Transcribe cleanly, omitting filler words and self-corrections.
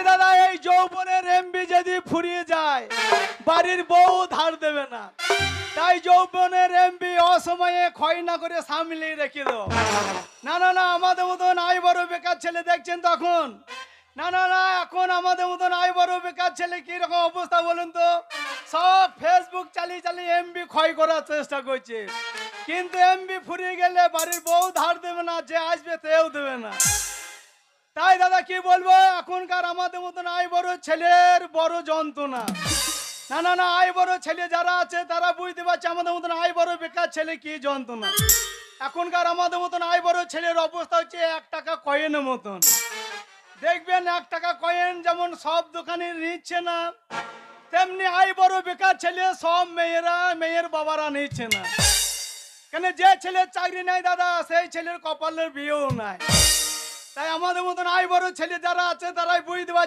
দাদা এই যৌবনের এমবি যদি ফুরিয়ে যায় বাড়ির বউ ধার দেবে না, তাই যৌবনের এমবি অসময়ে ক্ষয় না করে সামলে রেখে দাও। না না না, আমাদের মতন আই বড় বেকার ছেলে দেখছেন তখন, না না না, এখন আমাদের মতন আই বড় বেকার ছেলে কি রকম অবস্থা বলুন তো, সব ফেসবুক চালিয়ে চালিয়ে এমবি ক্ষয় করার চেষ্টা করছে, কিন্তু এমবি ফুরিয়ে গেলে বাড়ির বউ ধার দেবে না, যে আসবে তেও দেবে না। তাই দাদা কি বলবো, এখনকার আমাদের মতন আই বড় ছেলের বড় যন্ত্রণা। না না না, আই বড় ছেলে যারা আছে তারা বুঝতে পারছে আমাদের মতন আই বড় বেকার ছেলে কি যন্ত্রণা। এখনকার আমাদের মতন আই বড় ছেলের অবস্থা হচ্ছে 1 টাকা কয়েনের মতন। দেখবেন 1 টাকা কয়েন যেমন সব দোকানে নিচ্ছে না, তেমনি আই বড় বেকার ছেলে সব মেয়ের বাবারা নিচ্ছে না। কেন, যে ছেলের চাকরি নাই দাদা সেই ছেলের কপালের বিয়েও নাই। তাই আমাদের মতন আই বড় ছেলে যারা আছে তারাই বুঝতে পারছে